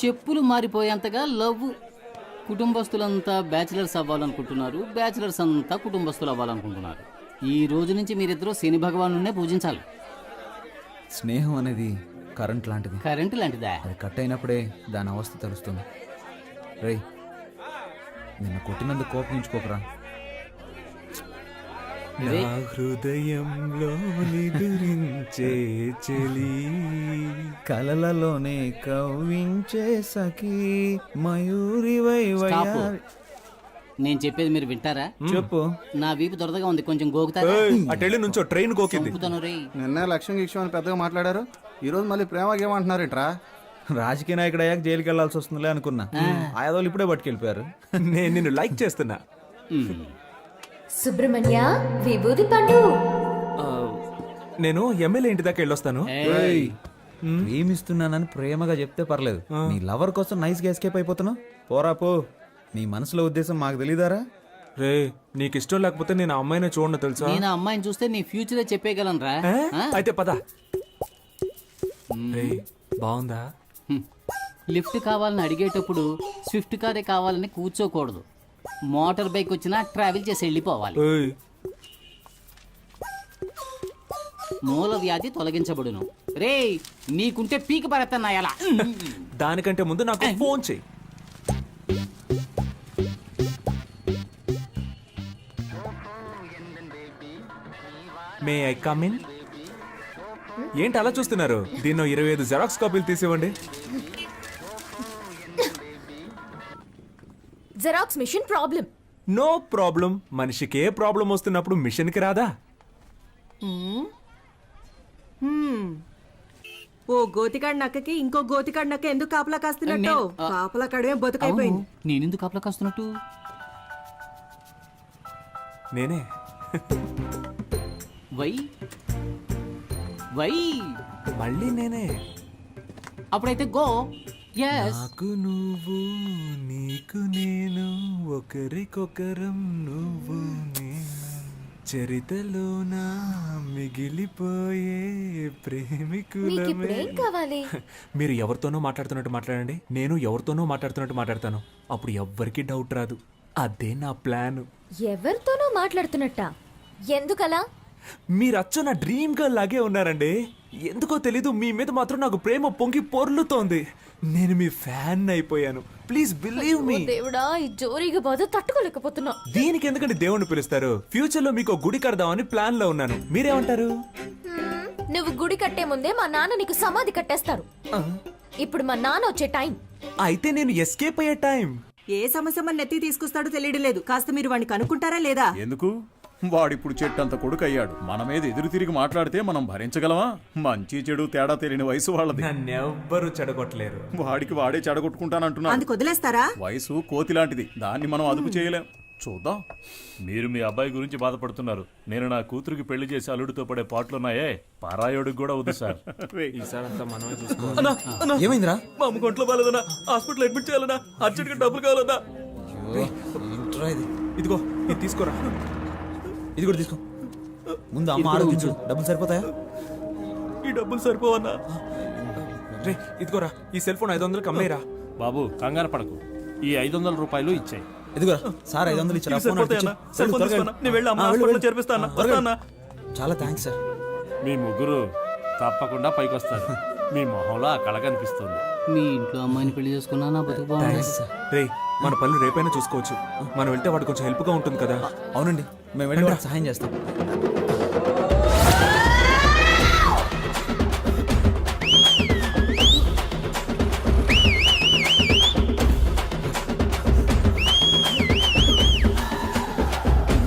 చెప్పులు మారిపోయేంతగా love. కుటుంబస్తులంతా bachelors అవ్వాలనుకుంటున్నారు, bachelors అంతా కుటుంబస్తులు అవ్వాలనుకుంటున్నారు. ఈ రోజు నుంచి మీరిద్దరూ శని భగవానునే పూజించాలి. స్నేహం అనేది కరెంట్ లాంటిది. కరెంటు లాంటిదా? అది కట్ అయినప్పుడే దాని అవస్థ తెలుస్తుంది. రేయ్, నిన్న కొట్టినందుకు కోపగించుకోకరా. రే, హృదయంలో నిదురించే చెలి కలలలోనే కవ్వించే సఖీ మయూరి స్టాప్. నేను చెప్పేది మీరు వింటారా? చెప్పు. నా వీపు దొరదగా ఉంది, కొంచెం గోకుతారా? అటెళ్ళి నుంచో ట్రైన్ కోకింది. చంపుతాను రే. నిన్న లక్ష్యం గిక్ష్యం అని పెద్దగా మాట్లాడారు, ఈరోజు మళ్ళీ ప్రేమ గేమంటున్నారేంట్రా? రాజకీయ నాయకుడు అయ్యాక జైలుకి వెళ్లాల్సి వస్తుందిలే అనుకున్నా. ఆయాదోళ్ళు ఇప్పుడే పట్టుకెళ్ళిపోయారు. నేను నిన్ను లైక్ చేస్తున్నా. సుబ్రహ్మణ్య విభూది పండు. ఆ, నేను ఎమ్మెల్యే ఇంటి దాకా వెళ్ళొస్తాను. ఏయ్, ప్రేమిస్తున్నానని ప్రేమగా చెప్తే పర్లేదు, నీ లవర్ కోసం నైస్ గా ఎస్కేప్ అయిపోతున్నావు. పోరా పో. నీ మనసులో ఉద్దేశం మాకు తెలీదారా? రే, నీకు ఇష్టం లేకపోతే నేను ఆ అమ్మాయిని చూడను తెలుసా? నేను ఆ అమ్మాయిని చూస్తే నీ ఫ్యూచరే చెప్పేయగలను రా. అయితే పద. రే, బాగుందా? లిఫ్ట్ కావాలని అడిగేటప్పుడు స్విఫ్ట్ కారే కావాలని కూర్చోకూడదు. మోటార్ బైక్ వచ్చినా ట్రావెల్ చేసి వెళ్ళిపోవాలి. ఏయ్, మూల వ్యాధి తొలగించబడును. రే, నీకుంటే పీక పడతా ఎలా? దానికంటే ముందు నాకు ఫోన్ చెయ్యి. May I come in? ఏంటి అలా చూస్తున్నారు? దీన్నో 25 జెరాక్స్ కాపీలు తీసివ్వండి. Xerox machine problem. No problem. మనిషికి ఏ ప్రాబ్లం వస్తున్నప్పుడు మిషన్కి రాదా? ఓ గోతికాడి నక్కకి ఇంకో గోతికాడి నక్క ఎందుకు కాపలా కాస్తున్నట్టు? కాపలా కాడమే బతుకైపోయింది. నేనెందుకు కాపలా కాస్తున్నట్టు? నేనే. వై వై మళ్ళీ నేనే. అప్పుడైతే గో. ఎస్. నాకు నువ్వు, నీకు నేను, ఒకరికొకరం నువ్వు నేను, చరితలోన మిగిలిపోయే ప్రేమికులమే. మీకిప్పుడేం కావాలి? మీరు ఎవరితోనో మాట్లాడుతున్నట్టు మాట్లాడండి, నేను ఎవరితోనో మాట్లాడుతున్నట్టు మాట్లాడతాను. అప్పుడు ఎవ్వరికి డౌట్ రాదు. అదే నా ప్లాన్. ఎవరితోనో మాట్లాడుతున్నట్టా? ఎందుకలా? మీరు అచ్చ నా డ్రీమ్ గర్ల్ లాగే ఉన్నారండి. ఎందుకో తెలీదు, మీ మీద మాత్రం నాకు ప్రేమ పొంగి పొర్లుతోంది. నేను మీ ఫ్యాన్ అయిపోయాను. Please believe me. దేవుడా, ఈ జోరీగా బాధ తట్టుకోలేకపోతున్నా. దీనికి ఎందుకంటే దేవుణ్ణి పిలుస్తారు? ఫ్యూచర్ లో మీకు ఒక గుడి కడదామని ప్లాన్ లో ఉన్నాను. మీరేమంటారు? నువ్వు గుడి కట్టే ముందే మా నాన్న నీకు సమాధి కట్టేస్తారు. ఇప్పుడు మా నాన్న వచ్చే టైం. అయితే నేను ఎస్కేప్ అయ్యే టైం. ఏ సమస్య మన నెత్తి తీసుకొస్తాడో తెలియడం లేదు. కాస్త మీరు వాడిని కనుక్కుంటారా లేదా? ఎందుకు? వాడిప్పుడు చెట్టంత కొడుకు అయ్యాడు. మన మీద ఎదురు తిరిగి మాట్లాడితే మనం భరించగలమా? మంచి చెడు తేడా తెలియని వయసు వాళ్ళది. నన్నెవ్వరూ చెడగొట్టలేరు. వాడికి వాడే చెడగొట్టుకుంటానంటున్నాడు. అందుకు వదిలేస్తారా? వయసు కోతి లాంటిది, దాన్ని మనం అదుపు చేయలేం. చూద్దాం. మీరు మీ అబ్బాయి గురించి బాధపడుతున్నారు. నేను నా కూతురికి పెళ్లి చేసి అల్లుడితో పడే పాటలున్నాయే, పారాయోడికి కూడా వద్దు సార్. ఈసారి అంతా మనమే చూసుకోవాలి. ఏమైందిరా? మా అమ్మ ఒంట్లో బాలేదన్నా, హాస్పిటల్ అడ్మిట్ చేయాలన్నా, అర్జెంట్ గా డబ్బులు కావాలన్నా. ఇదిగో ఇది తీసుకోరా. ఇది కూడా తీసుకో. ముందు అమ్మ ఆరోగించు. డబ్బులు సరిపోతాయా? ఈ డబ్బులు సరిపోవన్నా? రే, ఇదిగోరా, ఈ సెల్ ఫోన్ 500 అమ్మేరా. బాబు కంగారు పడకు, ఈ 500 రూపాయలు ఇచ్చాయి. ఇదిగో సార్, 500 ఇచ్చారా? ఫోన్ అడిగిచ్చి. చాలా థ్యాంక్స్ సార్. మీ ముగ్గురు తప్పకుండా పైకొస్తారు. మీ మొహంలో ఆ కళ కనిపిస్తుంది. మీ ఇంట్లో అమ్మాయిని పెళ్లి చేసుకున్నా నా బతుకు బాగుంది. రే, మన పనులు రేపైనా చూసుకోవచ్చు. మనం వెళ్తే వాడు కొంచెం హెల్ప్ గా ఉంటుంది కదా. అవునండి, మేము వెళ్ళి వాడికి సహాయం చేస్తాం.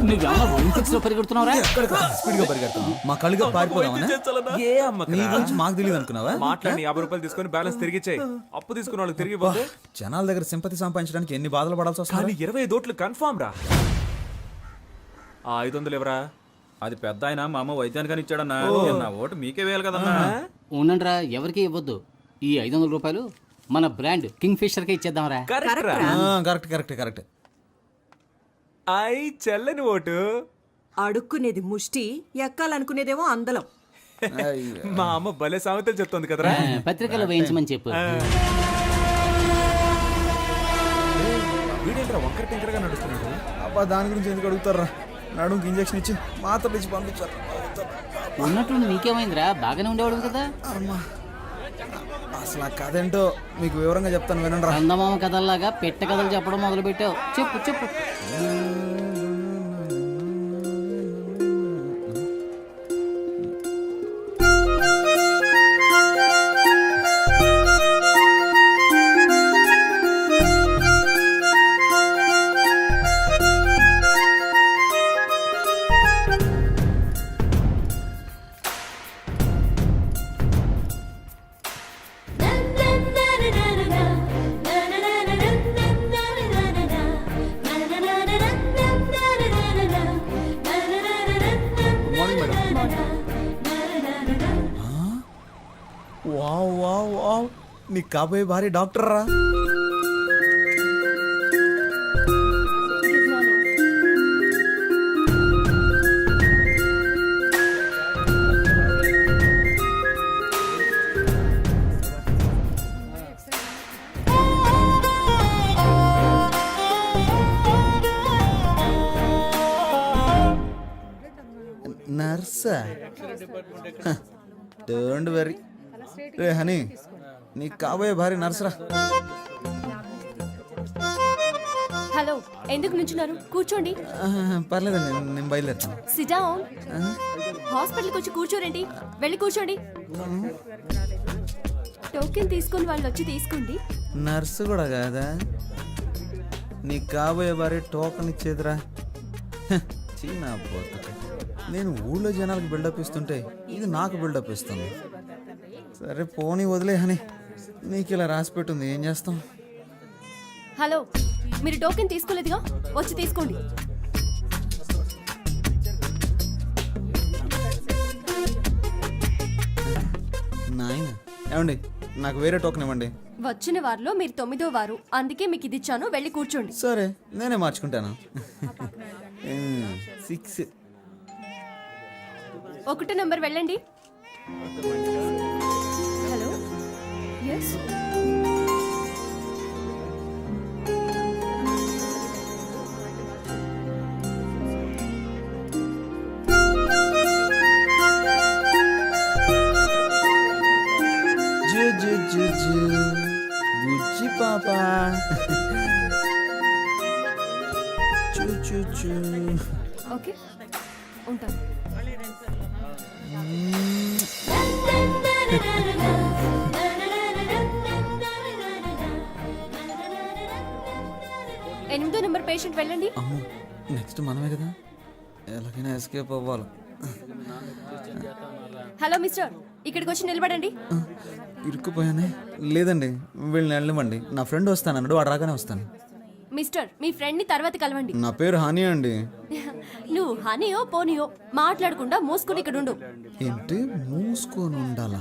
నువ్వేమన్నా ఒలింపిక్స్ లో పరిగెడుతున్నావురా? స్పీడ్ గా పరిగెడతాం. మా కళ్ళుగా పారిపోదామని. ఏ అమ్మ నీ గురించి మాకు తెలియదు అనుకున్నావా? మాట్లాడి 50 రూపాయలు తీసుకొని బ్యాలెన్స్ తిరిగిచ్చాయి. అప్పు తీసుకున్న వాళ్ళకి తిరిగి పోతే జనాల దగ్గర సింపతి సంపాదించడానికి ఎన్ని బాధలు పడాల్సి కానీ వస్తుంది. 25 ఓట్లు కన్ఫామ్ రా. ఆ 500 ఎవరా? అది పెద్ద ఆయన మా అమ్మ వైద్యానికని ఇచ్చాడన్నా. నా ఓటు మీకే వేయాలి కదన్నా. ఉండండిరా, ఎవరికి ఇవ్వద్దు. ఈ 500 రూపాయలు మన బ్రాండ్ కింగ్ ఫిషర్ కే ఇచ్చేద్దాంరా. కరెక్ట్ రా. Correct correct correct. ఐ చెల్లని ఓటు. అడుక్కునేది ముష్టి, ఎక్కాలనుకునేదేమో అందలం. మా అమ్మ భలే సామెతలు చెప్తోంది కదరా. పత్రికలో వేయించమని చెప్పు. టింకరగా నడుస్తున్నాడు. అబ్బా దాని గురించి ఎందుకు అడుగుతారా? నడుముకి ఇంజక్షన్ ఇచ్చి మాత్రలు ఇచ్చి పంపించారు. ఉన్నట్టుండి నీకేమైందిరా? బాగానే ఉండేవాడు కదా. అమ్మా అసలు ఆ కథ ఏంటో మీకు వివరంగా చెప్తాను వినండి రా. చందమామ కథల్లాగా పెట్ట కథలు చెప్పడం మొదలు పెట్టావు. చెప్పు చెప్పు. వావ్ వావ్ వావ్, నీకు కాబోయే భారీ డాక్టర్ రా. నర్సా? డోంట్ వరీ రే హనీ, నీకు కాబోయే భారీ నర్సరా. హలో, ఎందుకు నుంచున్నారు? కూర్చోండి. పర్లేదండి, నేను బయలుదేరుతాను. SIT down. హాస్పిటల్కి వచ్చి కూర్చోరండి. వెళ్ళి కూర్చోండి. టోకెన్ తీసుకొని వాళ్ళు వచ్చి తీసుకోండి. నర్సు కూడా కాదా? నీకు కాబోయే భారీ టోకన్ ఇచ్చేదిరా. చీనా పోత. నేను ఊళ్ళో జనాలకు బిల్డప్ ఇస్తుంటే ఇది నాకు బిల్డప్ ఇస్తుంది. సరే పోనీ వదిలే హనీ, నీకు ఇలా రాసి పెట్టుంది, ఏం చేస్తాం. హలో, మీరు టోకెన్ తీసుకోలేదుగా, వచ్చి తీసుకోండి. నాయన ఏమండి, నాకు వేరే టోకెన్ ఇవ్వండి. వచ్చిన వారిలో మీరు 9వ వారు, అందుకే మీకు ఇది ఇచ్చాను. వెళ్ళి కూర్చోండి. సరే నేనే మార్చుకుంటాను. 6. 1 నంబర్ వెళ్ళండి. Hello, yes. బుజ్జి పాప. చూ చూ చూ. ఓకే, ఉంటాను. ఎనిమిదో నెంబర్ పేషెంట్ వెళ్ళండి. అమ్మో, నెక్స్ట్ మనమే కదా, ఎలాగైనా ఎస్కేప్ అవ్వాలి. హలో మిస్టర్, ఇక్కడికి వచ్చి నిలబడండి. ఇరుక్కుపోయానే. లేదండి, వీళ్ళని వెళ్ళమండి. నా ఫ్రెండ్ వస్తానన్నాడు, వాడు రాగానే వస్తాను. మిస్టర్, మీ ఫ్రెండ్ ని తర్వాత కలవండి. నా పేరు హాని అండి. నువ్వు హనీయో పోనీయో మాట్లాడకుండా మూసుకుని ఇక్కడ ఉండు. ఏంటి మూసుకొని ఉండాలా?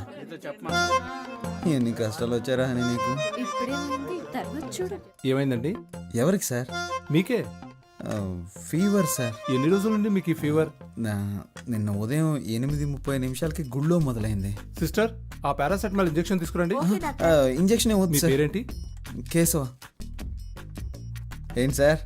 ఎన్ని కష్టాలు వచ్చారా హనీ నీకు? ఇప్పుడేమైంది, తర్వాత చూడు. ఏమైందండి? ఎవరికి సార్? మీకే. Fever sir. ఎన్ని రోజుల నుండి మీకు ఈ ఫీవర్? నిన్న ఉదయం 8:30 గుళ్ళో మొదలైంది. సిస్టర్, ఆ పారాసెటమాల్ ఇంజెక్షన్ తీసుకురండి. ఇంజెక్షన్ మీ వద్దు సార్. పేరేంటి? కేశవ. ఏంటి సార్,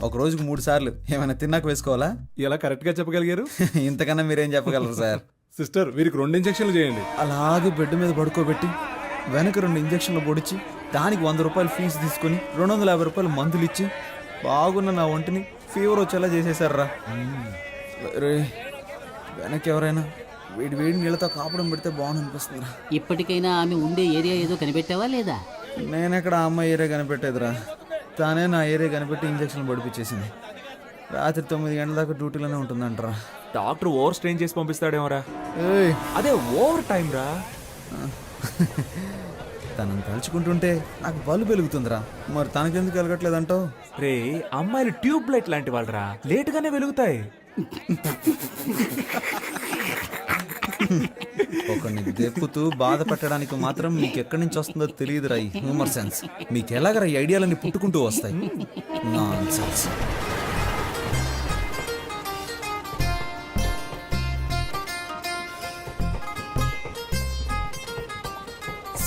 ఒక రోజుకు 3 సార్లు ఏమైనా తిన్నాక వేసుకోవాలా? ఎలా కరెక్ట్ గా చెప్పగలిగారు? ఇంతకన్నా మీరేం చెప్పగలరు సార్? సిస్టర్, వీరికి 2 ఇంజెక్షన్లు చేయండి. అలాగే బెడ్ మీద పడుకోబెట్టి వెనక 2 ఇంజక్షన్లు పొడిచి దానికి 100 రూపాయలు ఫీజు తీసుకొని 250 రూపాయలు మందులు ఇచ్చి బాగున్న నా ఒంటిని ఫీవర్ వచ్చేలా చేసేసారా. రే, వెనక్కి ఎవరైనా వేడి వేడి నీళ్ళతో కాపడం పెడితే బాగుంది అనిపిస్తుందిరా. ఇప్పటికైనా ఆమె ఉండే ఏరియా ఏదో కనిపెట్టావా లేదా? నేనెక్కడ ఆ అమ్మాయి ఏరియా కనిపెట్టేదిరా, తానే నా ఏరియా కనిపెట్టి ఇంజక్షన్లు పడిపించేసింది. రాత్రి 9 గంటల దాకా డ్యూటీలోనే ఉంటుందంటరా. డాక్టర్ ఓవర్ స్ట్రెయిన్ చేసి పంపిస్తాడేమోరా. ఏయ్, అదే ఓవర్ టైం రా. తనని తలుచుకుంటుంటే నాకు బల్బు వెలుగుతుందిరా. మరి తనకెందుకు వెలగట్లేదంటావు? రే, అమ్మాయిలు ట్యూబ్ లైట్ లాంటి వాళ్ళరా, లేట్ గానే వెలుగుతాయి. ఒకరిని దెప్పుతూ బాధ పెట్టడానికి మాత్రం మీకు ఎక్కడి నుంచి వస్తుందో తెలియదురా ఈ హ్యూమర్ సెన్స్. మీకు ఎలాగరా ఈ ఐడియాలన్నీ పుట్టుకుంటూ వస్తాయి? నాన్సెన్స్.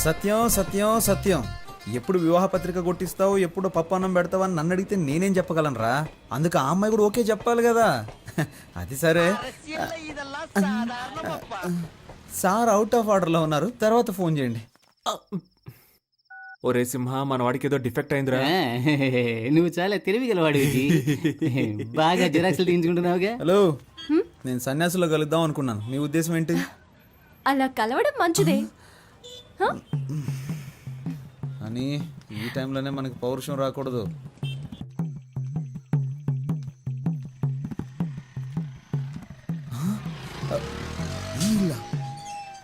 సత్యం సత్యం సత్యం, ఎప్పుడు వివాహ పత్రిక కొట్టిస్తావు ఎప్పుడు పప్పు అన్నం పెడతావు అని నన్ను అడిగితే నేనేం చెప్పగలనురా? అందుకు ఆ అమ్మాయి కూడా ఓకే చెప్పాలి కదా. అది సరే, సార్ అవుట్ ఆఫ్ ఆర్డర్లో ఉన్నారు, తర్వాత ఫోన్ చేయండి. ఒరే సింహ, మన వాడికి ఏదో డిఫెక్ట్ అయిందిరా. నువ్వు చాలా తెలివిగలవాడివి. బాగా జిరాక్స్లు తీయించుకుంటున్నావుగా. హలో, నేను సన్యాసులో కలుద్దాం అనుకున్నాను, మీ ఉద్దేశం ఏంటి? అలా కలవడం మంచిదే. అని ఈ టైంలోనే మనకి పౌరుషం రాకూడదు.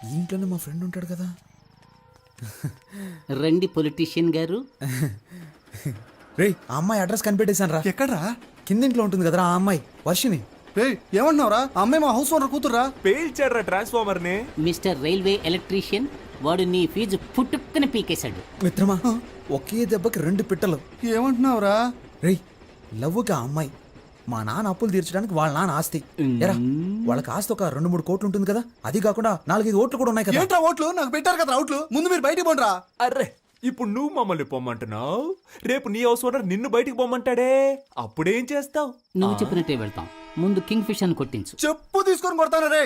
ఈ ఇంట్లోనే మా ఫ్రెండ్ ఉంటాడు కదా. రండి పొలిటీషియన్ గారు. రే, ఆ అమ్మాయి అడ్రస్ కనిపెట్టేశాను రా. ఎక్కడ్రా? కిందింట్లో ఉంటుంది కదరా ఆ అమ్మాయి, వర్షిని. రే, ఏమన్నావురా? అమ్మాయి మా హౌస్ ఓనర్ కూతుర్రా. పేల్చాడ్రా ట్రాన్స్ఫార్మర్ ని. మిస్టర్ రైల్వే ఎలక్ట్రీషియన్, వాడు నీ ఫీజు పుట్టుక్కని పీకేశాడు. మిత్రమా, ఒకే దెబ్బకి 2 పిట్టలు. ఏమంటున్నావురా? రేయ్, లవ్వుకి ఆ అమ్మాయి మా నాన్న అప్పులు తీర్చడానికి వాళ్ళ నాన్న ఆస్తి. ఎరా, వాళ్ళకి ఆస్తి ఒక 2-3 కోట్లు ఉంటుంది కదా. అది కాకుండా 4-5 ఓట్లు కూడా ఉన్నాయి కదా. ఏంట్రా ఓట్లు? నాకు పెట్టారు కదా ఓట్లు. ముందు మీరు బయటికి పోండిరా. అర్రే, ఇప్పుడు నువ్వు మమ్మల్ని పొమ్మంటున్నావు, రేపు నీ హౌస్ ఓనర్ నిన్ను బయటికి పొమ్మంటాడే, అప్పుడేం చేస్తావు? నువ్వు చెప్పినట్టే వెళ్తాం. ముందు కింగ్ ఫిష్ అని కొట్టించు. చెప్పు తీసుకొని కొడతాను రే.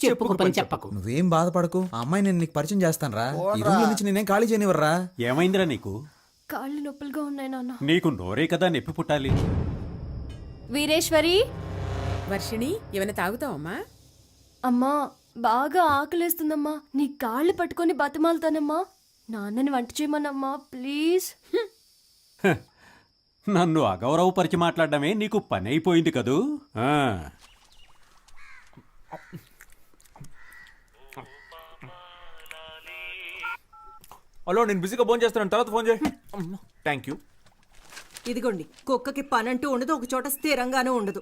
చెప్పుకు పని చెప్పకు. నువ్వేం బాధపడకు, ఆ అమ్మాయి నేను నీకు పరిచయం చేస్తాను రా. ఈ రూమ్ లో నుంచి నేనేం ఖాళీ చేయనివర్రా. ఏమైందిరా నీకు? కాళ్ళు నొప్పులుగా ఉన్నాయి నాన్న. నీకు నోరే కదా నొప్పి పుట్టాలి. వీరేశ్వరి, వర్షిణి, ఏమైనా తాగుతావమ్మా? అమ్మా బాగా ఆకలేస్తుందమ్మా, నీ కాళ్ళు పట్టుకొని బతిమాలుతానమ్మా. నాన్నని వంట చేయమనమ్మా ప్లీజ్. నన్ను అగౌరవపరిచి మాట్లాడడమే నీకు పని అయిపోయింది కదూ. ఆ. హలో, నేను బిజీగా ఫోన్ చేస్తాను, తర్వాత ఫోన్ చేయి. Thank you. ఇదిగోండి, కుక్కకి పనంటూ ఉండదు, ఒక చోట స్థిరంగానూ ఉండదు.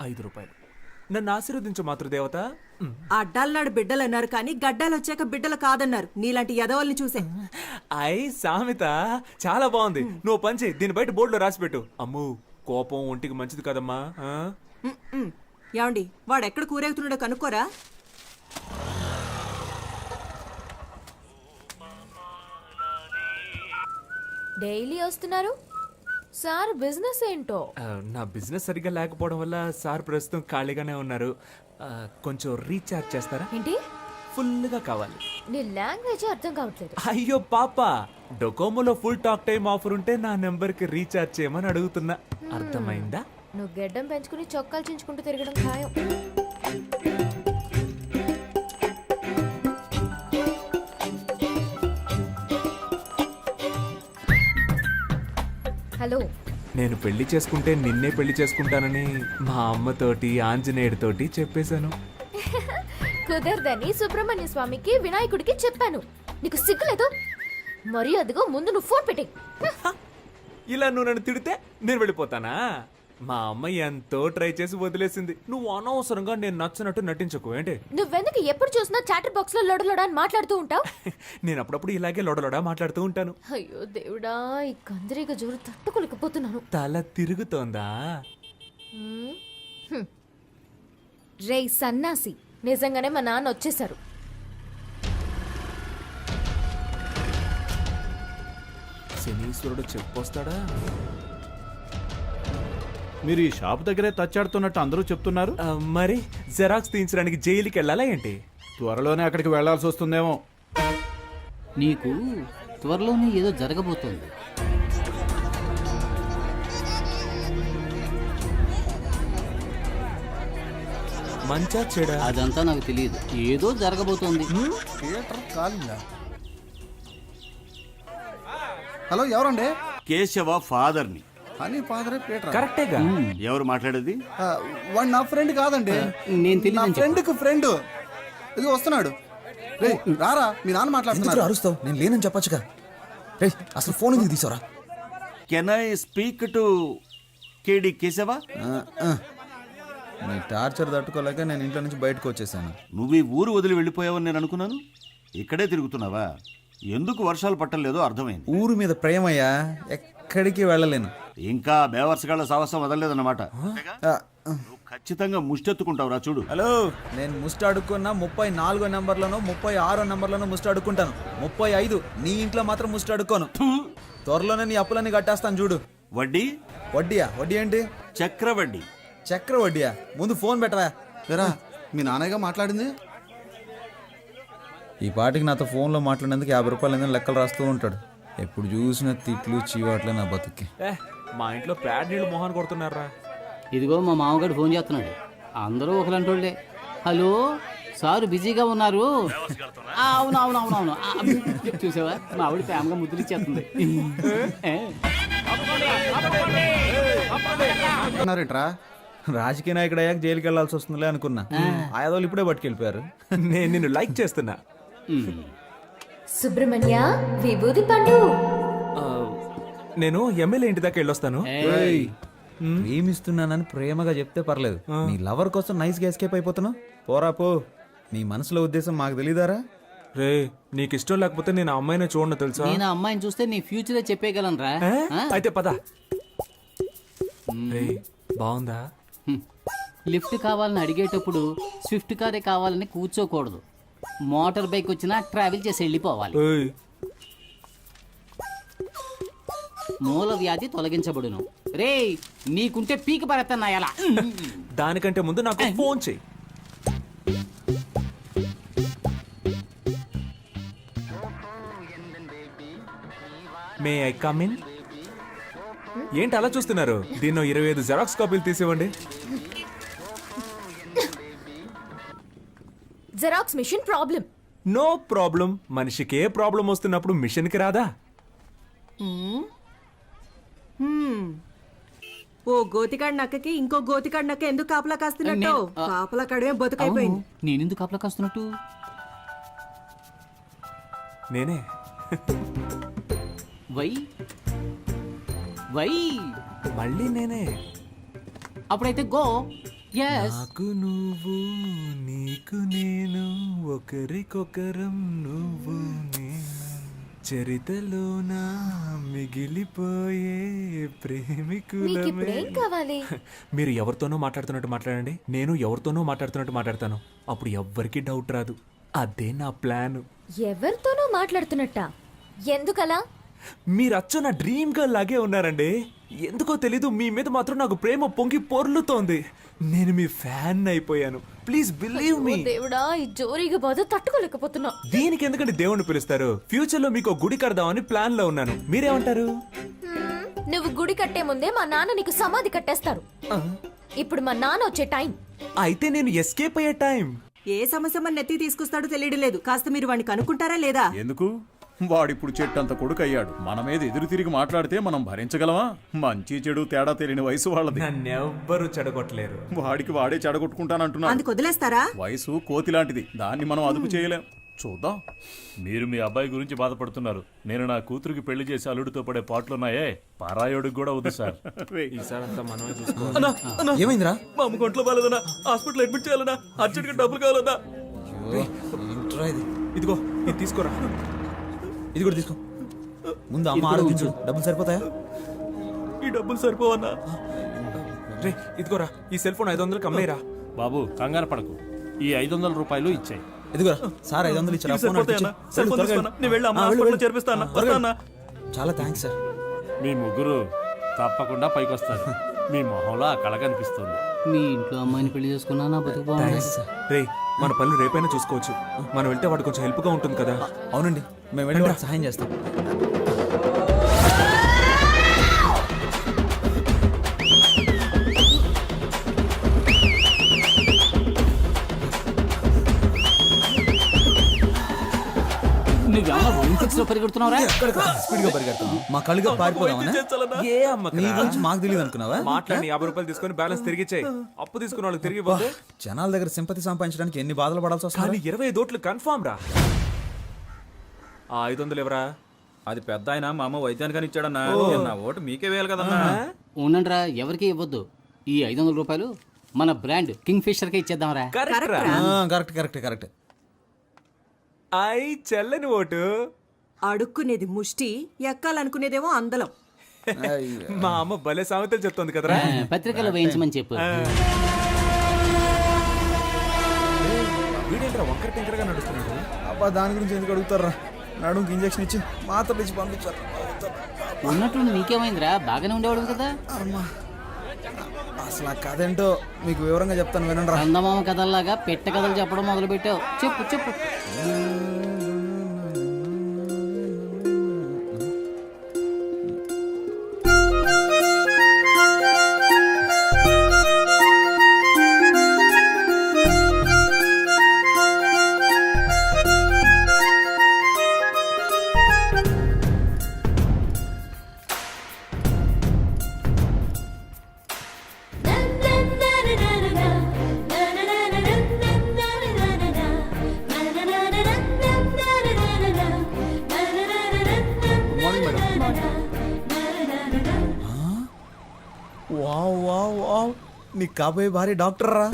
₹5. నన్ను ఆశీర్వదించు మాతృదేవత. అడ్డాలనాడు బిడ్డలు అన్నారు కానీ గడ్డాలు వచ్చాక బిడ్డలు కాదన్నారు. నీలాంటి యదవల్ని చూసే. సామెత చాలా బాగుంది. నువ్వు పని చేయి, దీని బయట బోర్డులో రాసి పెట్టు. అమ్ము, కోపం ఒంటికి మంచిది కదమ్మా. ఏమండి, వాడు ఎక్కడ కూరేగుతున్నాడో కనుక్కోరా. డైలీ వస్తున్నారు సార్, బిజినెస్ ఏంటో? నా బిజినెస్ సరిగ్గా లేకపోవడం వల్ల సార్ ప్రస్తుతం ఖాళీగానే ఉన్నారు. కొంచెం రీఛార్జ్ చేస్తారా? ఏంటి? ఫుల్గా కావాలి. నీ లాంగ్వేజ్ అర్థం కావట్లేదు. అయ్యో పాప, డొకోమోలో ఫుల్ టాక్ టైం ఆఫర్ ఉంటే నా నెంబర్కి రీఛార్జ్ చేయమని అడుగుతున్నా. అర్థమైందా? నువ్వు గెడ్డం పెంచుకుని చొక్కాలు చించుకుంటూ తిరగడం ఖాయం. హలో, నేను పెళ్లి చేసుకుంటే నిన్నే పెళ్లి చేసుకుంటానని మా అమ్మతోటి ఆంజనేయుడితోటి చెప్పేశాను. కుదరదని సుబ్రహ్మణ్య స్వామికి వినాయకుడికి చెప్పాను. నీకు సిగ్గులేదు? మరి అదిగో ముందు నువ్వు ఫోన్ పెట్టే. ఇలా నువ్వు నన్ను తిడితే నేను వెళ్ళిపోతానా? మా అమ్మ ఎంతో ట్రై చేసి వదిలేసింది. నువ్వు అనవసరంగా నేను నచ్చినట్టు నటించకు. ఏంటి? నువ్వెందుకు ఎప్పుడు చూసినా చాటర్ బాక్స్ లో లొడలొడ అని మాట్లాడుతూ ఉంటావు? నేను అప్పుడప్పుడు ఇలాగే లొడలొడా మాట్లాడుతూ ఉంటాను. అయ్యో దేవుడా, ఈ కందిరీగ జోరు తట్టుకోలేకపోతున్నాను. తల తిరుగుతోందా? రే సన్నాసి, నిజంగానే మా నాన్న వచ్చేసారు. శనీశ్వరుడు చెప్పొస్తాడా? మీరు ఈ షాప్ దగ్గరే తచ్చాడుతున్నట్టు అందరూ చెప్తున్నారు. మరి జెరాక్స్ తీయించడానికి జైలుకి వెళ్ళాలా ఏంటి? త్వరలోనే అక్కడికి వెళ్లాల్సి వస్తుందేమో. నీకు త్వరలోనే ఏదో జరగబోతోంది. మంచా చెడా? అదంతా నాకు తెలియదు, ఏదో జరగబోతోంది. థియేటర్ కాలిందా? హలో, ఎవరండి? కేశవ ఫాదర్ని. అని ఫాదరే పీటర్. కరెక్టేగా. ఎవరు మాట్లాడేది? వాడు నా ఫ్రెండ్ కాదండి, నేను నా తెలియదు. ఫ్రెండ్కి ఫ్రెండ్. ఇది వస్తున్నాడు. రే రారా, మీ నాన్న ఎందుకు మాట్లాడుతున్నారు. అరుస్తావు? నేను లేనని చెప్పొచ్చుగా. రేయ్, అసలు ఫోన్ ఎందుకు తీసావురా? కెన్ ఐ స్పీక్ టు కేడి కేశవ? నీ టార్చర్ తట్టుకోలేక నేను ఇంట్లో నుంచి బయటకు వచ్చేసాను. నువ్వు ఈ ఊరు వదిలి వెళ్ళిపోయావని నేను అనుకున్నాను. ఇక్కడే తిరుగుతున్నావా? ఎందుకు వర్షాలు పట్టలేదో అర్థమైంది. ఊరు మీద ప్రేమయ్యా, ఎక్కడికి వెళ్ళలేను. ఇంకా బేవర్సగాళ్ళ సాహసం వదలలేదన్నమాట. ఆ, నువ్వు ఖచ్చితంగా ముష్టెత్తుకుంటావురా చూడు. హలో, నేను ముస్ట్ అడుక్కున్నా 34 నెంబర్లను 36 నెంబర్లను ముస్ట్ అడుక్కుంటాను. 35 నీ ఇంట్లో మాత్రం ముస్ట్ అడుక్కోను. త్వరలోనే నీ అప్పులన్నీ కట్టేస్తాను చూడు. వడ్డీ వడ్డీయా? వడ్డీ ఏంటి? చక్రవడ్డీ. చక్ర వడ్డీయా? ముందు ఫోన్ పెట్టవా. లేరా మీ నాన్నగా మాట్లాడింది. ఈ పాటికి నాతో ఫోన్లో మాట్లాడినందుకు 50 రూపాయలు ఏదైనా లెక్కలు రాస్తూ ఉంటాడు. ఎప్పుడు చూసిన తిట్లు చీవాట్లే నా బతుక్కి. మా ఇంట్లో ప్యాడ్ నీళ్ళు మొహాన్ కొడుతున్నారా. ఇదిగో మా మామగారు ఫోన్ చేస్తున్నాడు. అందరూ ఒకలంటోళ్ళే. హలో సార్, బిజీగా ఉన్నారు? అవునవునవునవును. చూసావా, మా ఆవిడ ప్రేమగా ముద్దులు ఇచ్చేస్తుంది. అన్నారేంట్రా? రాజకీయ నాయకుడు అయ్యాక జైలుకి వెళ్లాల్సి వస్తుందిలే అనుకున్నా. ఆయాదోళ్ళు ఇప్పుడే పట్టుకెళ్ళిపోయారు. నేను నిన్ను లైక్ చేస్తున్నా. సుబ్రహ్మణ్య, విభూది పండు. ఆ, నేను ఎమ్మెల్యే ఇంటి దాకా వెళ్ళొస్తాను. ఏయ్, ప్రేమిస్తున్నానని ప్రేమగా చెప్తే పర్లేదు. నీ లవర్ కోసం నైస్ గా ఎస్కేప్ అయిపోతున్నావు. పోరా పో. నీ మనసులో ఉద్దేశం మాకు తెలీదారా? రే, నీకు ఇష్టం లేకపోతే నేను ఆ అమ్మాయిని చూడను తెలుసా. నేను ఆ అమ్మాయిని చూస్తే నీ ఫ్యూచరే చెప్పేయగలను రా. అయితే పద. రే, బాగుందా? లిఫ్ట్ కావాలని అడిగేటప్పుడు స్విఫ్ట్ కారే కావాలని కూర్చోకూడదు. మోటార్ బైక్ వచ్చినా ట్రావెల్ చేసి వెళ్ళిపోవాలి. ఏయ్, మూల వ్యాధి తొలగించబడును. రే, నీకుంటే పీక పడతాను ఎలా? దానికంటే ముందు నాకు ఫోన్ చెయ్యి. May I come in? ఏంటి అలా చూస్తున్నారు? దీన్ని 25 జెరాక్స్ కాపీలు తీసివ్వండి. Xerox machine problem. No problem. మనిషికి ఏ ప్రాబ్లం వస్తున్నప్పుడు మిషన్కి రాదా? ఓ గోతికాడి నక్కకి ఇంకో గోతికాడి నక్క ఎందుకు కాపలా కాస్తున్నట్టు? కాపలా కడమే బతుకైపోయింది. నేనెందుకు కాపలా కాస్తున్నట్టు? నేనే. వై వై మళ్ళీ నేనే. అప్పుడైతే గో. ఎస్. నాకు నువ్వు, నీకు నేను, ఒకరికొకరం నువ్వు నేను, చరితలోన మిగిలిపోయే ప్రేమికులమే. నీకిప్పుడేం కావాలి? మీరు ఎవరితోనో మాట్లాడుతున్నట్టు మాట్లాడండి, నేను ఎవరితోనో మాట్లాడుతున్నట్టు మాట్లాడతాను. అప్పుడు ఎవ్వరికీ డౌట్ రాదు. అదే నా ప్లాన్. ఎవరితోనో మాట్లాడుతున్నట్టా? ఎందుకలా? మీరు అచ్చ నా డ్రీమ్ గర్ల్ లాగే ఉన్నారండి. ఎందుకో తెలీదు, మీ మీద మాత్రం నాకు ప్రేమ పొంగి పొర్లుతోంది. నేను మీ ఫ్యాన్ అయిపోయాను. Please believe me. దేవుడా, ఈ జోరీగా బాధ తట్టుకోలేకపోతున్నా. దీనికి ఎందుకంటే దేవుణ్ణి పిలుస్తారు? ఫ్యూచర్ లో మీకు గుడి కడదామని ప్లాన్ లో ఉన్నాను. మీరేమంటారు? నువ్వు గుడి కట్టే ముందే మా నాన్న నీకు సమాధి కట్టేస్తారు. ఇప్పుడు మా నాన్న వచ్చే టైం. అయితే నేను ఎస్కేప్ అయ్యే టైం. ఏ సమస్య మన నెత్తి తీసుకొస్తాడో తెలియడం లేదు. కాస్త మీరు వాడిని కనుక్కుంటారా లేదా? ఎందుకు? వాడిప్పుడు చెట్టంత కొడుకు అయ్యాడు. మన మీద ఎదురు తిరిగి మాట్లాడితే మనం భరించగలమా? మంచి చెడు తేడా తెలియని వయసు వాళ్ళది. నన్నెవ్వరూ చెడగొట్టలేరు. వాడికి వాడే చెడగొట్టుకుంటానంటున్నా. అందుకు వదిలేస్తారా? వయసు కోతి లాంటిది, దాన్ని మనం అదుపు చేయలేం. చూద్దాం. మీరు మీ అబ్బాయి గురించి బాధపడుతున్నారు. నేను నా కూతురికి పెళ్లి చేసి అల్లుడితో పడే పాటలున్నాయే, పారాయోడికి కూడా వద్దు సార్. ఈసారి అంతా మనమే చూసుకోవాలి. ఏమైందిరా? మా అమ్మ ఒంట్లో బాలేదన్నా, హాస్పిటల్ అడ్మిట్ చేయాలన్నా, అర్జెంట్గా డబ్బులు కావాలన్నా. ఇదిగో ఇది తీసుకోరా. ఇది కూడా తీసుకో. ముందు అమ్మ ఆరోగించు. డబ్బులు సరిపోతాయా? ఈ డబ్బులు సరిపోవన్నా? రే, ఇదిగోరా, ఈ సెల్ ఫోన్ 500కి అమ్మేరా. బాబు కంగారు పడకు, ఈ 500 రూపాయలు ఇచ్చాయి. ఇదిగోరా సార్, 500 ఇచ్చారా? ఫోన్ అడిగితే సెల్ ఫోన్ తీసుకోనా? నేను వెళ్ళి అమ్మ హాస్పిటల్లో చేర్పిస్తాను. వస్తానా? చాలా థ్యాంక్స్ సార్. మీ ముగ్గురు తప్పకుండా పైకొస్తారు. మీ మొహంలో ఆ కళ కనిపిస్తుంది. మీ ఇంట్లో అమ్మాయిని పెళ్లి చేసుకున్నా నా బతుకు బాగుంది. రే, మన పనులు రేపైనా చూసుకోవచ్చు. మనం వెళ్తే వాడు కొంచెం హెల్ప్ గా ఉంటుంది కదా. అవునండి, మేము వెళ్ళి వాడికి సహాయం చేస్తాం. నువ్వేమన్నా ఒలింపిక్స్ లో పరిగెడుతున్నావురా? స్పీడ్ గా పరిగెడతాం. మా కళ్ళుగా పారిపోదామనా? ఏ అమ్మకి నీ గురించి మాకు తెలియదు అనుకున్నావా? మాట్లాడి 50 రూపాయలు తీసుకొని బ్యాలెన్స్ తిరిగి ఇచ్చేయి. అప్పు తీసుకున్న వాళ్ళకి తిరిగి పోతే జనాల దగ్గర సింపతి సంపాదించడానికి ఎన్ని బాధలు పడాల్సి వస్తుంది. కానీ 25 ఓట్లు కన్ఫామ్ రా. ఆ 500 ఎవరా? అది పెద్ద ఆయన మా అమ్మ వైద్యానికని ఇచ్చాడన్నా. నా ఓటు మీకే వేయాలి కదన్నా. ఉండండిరా, ఎవరికి ఇవ్వద్దు. ఈ 500 రూపాయలు మన బ్రాండ్ కింగ్ ఫిషర్ కి ఇచ్చేద్దాంరా. కరెక్ట్ రా. Correct correct correct. ఐ చెల్లని ఓటు. అడుక్కునేది ముష్టి, ఎక్కాలనుకునేదేమో అందలం. మా అమ్మ భలే సామెతలు చెప్తోంది కదరా. పత్రికలో వేయించమని చెప్పు. టింకరగా నడుస్తున్నాడు. అబ్బా దాని గురించి ఎందుకు అడుగుతారా? నడుముకి ఇంజక్షన్ ఇచ్చి మాత్రలు ఇచ్చి పంపించారు. ఉన్నట్టుండి నీకేమైందిరా? బాగానే ఉండేవాడు కదా. అమ్మా అసలు ఆ కథ ఏంటో మీకు వివరంగా చెప్తాను వినండి రా. చందమామ కథల్లాగా పెట్ట కథలు చెప్పడం మొదలు పెట్టావు. చెప్పు చెప్పు. వావ్ వావ్ వావ్, నీకు కాబోయే భార్య డాక్టర్ రా.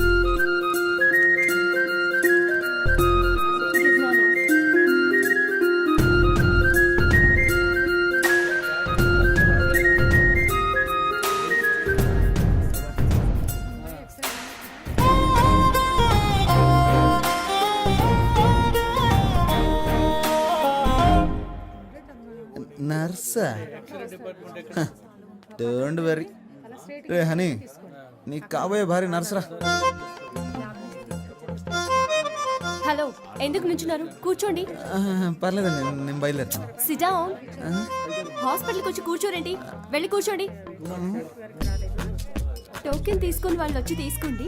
నర్సా? Don't worry. రే హనీ, నీకు కాబోయే భార్య నర్సరా. హలో, ఎందుకు నుంచున్నారు? కూర్చోండి. పర్లేదండి, నేను బయలుదేరుతాను. SIT down. హాస్పిటల్కి వచ్చి కూర్చోరండి. వెళ్ళి కూర్చోండి. టోకెన్ తీసుకొని వాళ్ళు వచ్చి తీసుకోండి.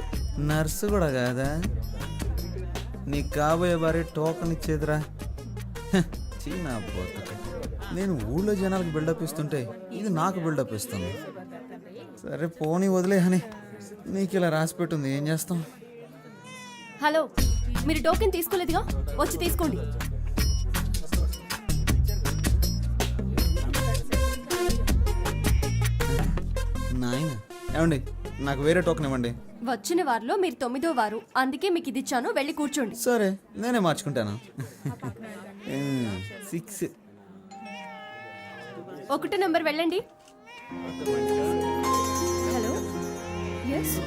నర్సు కూడా కాదా? నీకు కాబోయే భార్య టోకెన్ ఇచ్చేదిరా. చీనా పోతుక. నేను ఊళ్ళో జనాలకు బిల్డప్ ఇస్తుంటే ఇది నాకు బిల్డప్ ఇస్తుంది. సరే పోనీ వదిలే హనీ, నీకు ఇలా రాసి పెట్టుంది, ఏం చేస్తాం. హలో, మీరు టోకెన్ తీసుకోలేదుగా, వచ్చి తీసుకోండి. నాయన ఏమండి, నాకు వేరే టోకెన్ ఇవ్వండి. వచ్చిన వారిలో మీరు 9వ వారు, అందుకే మీకు ఇది ఇచ్చాను. వెళ్ళి కూర్చోండి. సరే నేనే మార్చుకుంటాను. 6. 1 నెంబర్ వెళ్ళండి. Hello, yes.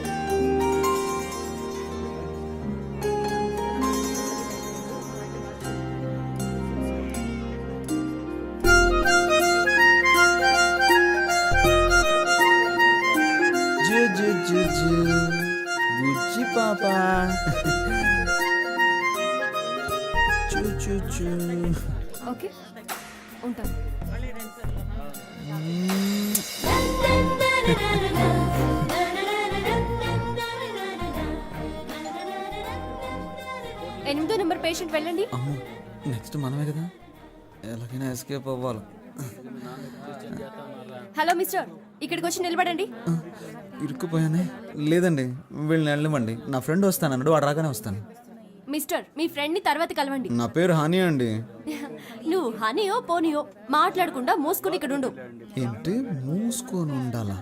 బుజ్జి పాప. ఓకే, ఉంటాను. ఎనిమిదో నెంబర్ పేషెంట్ వెళ్ళండి. అమ్మో, నెక్స్ట్ మనమే కదా, ఎలాగైనా ఎస్కేప్ అవ్వాలి. హలో మిస్టర్, ఇక్కడికి వచ్చి నిలబడండి. ఇరుక్కుపోయానే. లేదండి, వీళ్ళని వెళ్ళమండి. నా ఫ్రెండ్ వస్తానన్నాడు, వాడు రాగానే వస్తాను. మిస్టర్, మీ ఫ్రెండ్ ని తర్వాత కలవండి. నా పేరు హనీ అండి. నువ్వు హనీయో పోనీయో మాట్లాడకుండా మూసుకుని ఇక్కడ ఉండు. ఏంటి మూసుకొని ఉండాలా?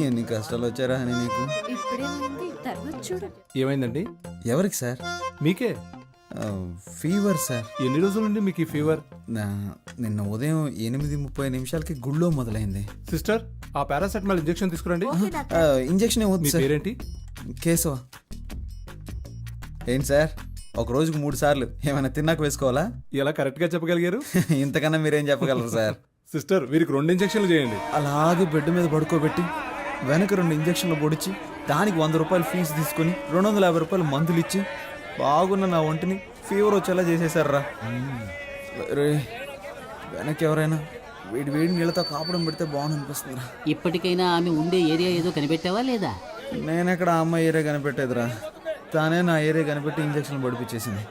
ఎన్ని కష్టాలు వచ్చారా హనీ నీకు? ఇప్పుడేమైంది? తర్వాత చూడు. ఏమైందండి? ఎవరికి సార్? మీకే. Fever sir. ఎన్ని రోజుల నుండి మీకు ఈ ఫీవర్? నిన్న ఉదయం 8:30 గుళ్ళో మొదలైంది. సిస్టర్, ఆ పారాసెటమాల్ ఇంజెక్షన్ తీసుకురండి. ఇంజెక్షన్ ఏమవుతుంది సార్? పేరేంటి? కేశవ. ఏంటి సార్, ఒక రోజుకు 3 సార్లు ఏమైనా తిన్నాక వేసుకోవాలా? ఎలా కరెక్ట్ గా చెప్పగలిగారు? ఇంతకన్నా మీరేం చెప్పగలరు సార్? సిస్టర్, వీరికి 2 ఇంజెక్షన్లు చేయండి. అలాగే బెడ్ మీద పడుకోబెట్టి వెనక 2 ఇంజక్షన్లు పొడిచి దానికి 100 రూపాయలు ఫీజు తీసుకొని 250 రూపాయలు మందులు ఇచ్చి బాగున్న నా ఒంటిని ఫీవర్ వచ్చేలా చేసేసారా. రే, వెనక్కి ఎవరైనా వేడి వేడి నీళ్ళతో కాపడం పెడితే బాగుంది అనిపిస్తుందిరా. ఇప్పటికైనా ఆమె ఉండే ఏరియా ఏదో కనిపెట్టావా లేదా? నేనెక్కడ ఆ అమ్మాయి ఏరియా కనిపెట్టేదిరా, తానే నా ఏరియా కనిపెట్టి ఇంజక్షన్లు పడిపించేసింది.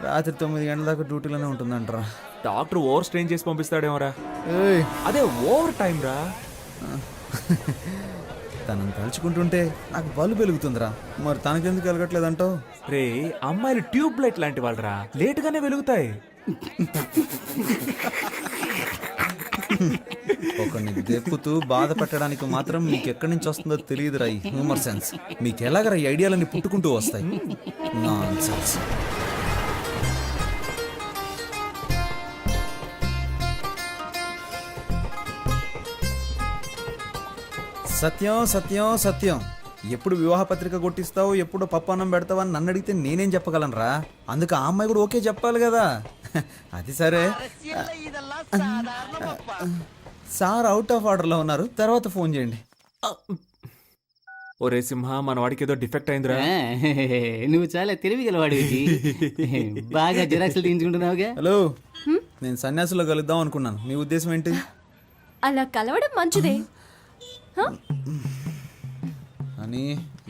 రాత్రి 9 గంటల దాకా డ్యూటీలోనే ఉంటుందంటరా. డాక్టర్ ఓవర్ స్ట్రెయిన్ చేసి పంపిస్తాడేమోరా. ఏయ్, అదే ఓవర్ టైం రా. తనని తలుచుకుంటుంటే నాకు బల్బు వెలుగుతుందిరా. మరి తనకెందుకు వెలగట్లేదంటావు? రే, అమ్మాయిలు ట్యూబ్ లైట్ లాంటి వాళ్ళరా, లేట్ గానే వెలుగుతాయి. ఒకరిని దెప్పుతూ బాధ పెట్టడానికి మాత్రం మీకు ఎక్కడి నుంచి వస్తుందో తెలియదురా ఈ హ్యూమర్ సెన్స్. మీకు ఎలాగరా ఈ ఐడియాలన్నీ పుట్టుకుంటూ వస్తాయి? నాన్సెన్స్. సత్యం సత్యం సత్యం, ఎప్పుడు వివాహ పత్రిక కొట్టిస్తావు ఎప్పుడు పప్పు అన్నం పెడతావు అని నన్ను అడిగితే నేనేం చెప్పగలనురా? అందుకు ఆ అమ్మాయి కూడా ఓకే చెప్పాలి కదా. అది సరే, సార్ అవుట్ ఆఫ్ ఆర్డర్లో ఉన్నారు, తర్వాత ఫోన్ చేయండి. ఒరే సింహ, మన వాడికి ఏదో డిఫెక్ట్ అయిందిరా. నువ్వు చాలా తెలివిగలవాడివి. బాగా జిరాక్స్లు తీయించుకుంటున్నావుగా. హలో, నేను సన్యాసులో కలుద్దాం అనుకున్నాను, మీ ఉద్దేశం ఏంటి? అలా కలవడం మంచిదే. అని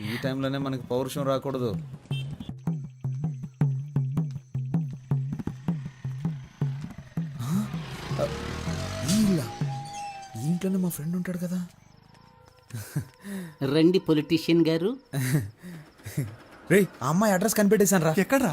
ఈ టైంలోనే మనకి పౌరుషం రాకూడదు. ఈ ఇంట్లోనే మా ఫ్రెండ్ ఉంటాడు కదా. రండి పొలిటీషియన్ గారు. రేయ్, ఆ అమ్మాయి అడ్రస్ కనిపెట్టేశాను రా. ఎక్కడ్రా?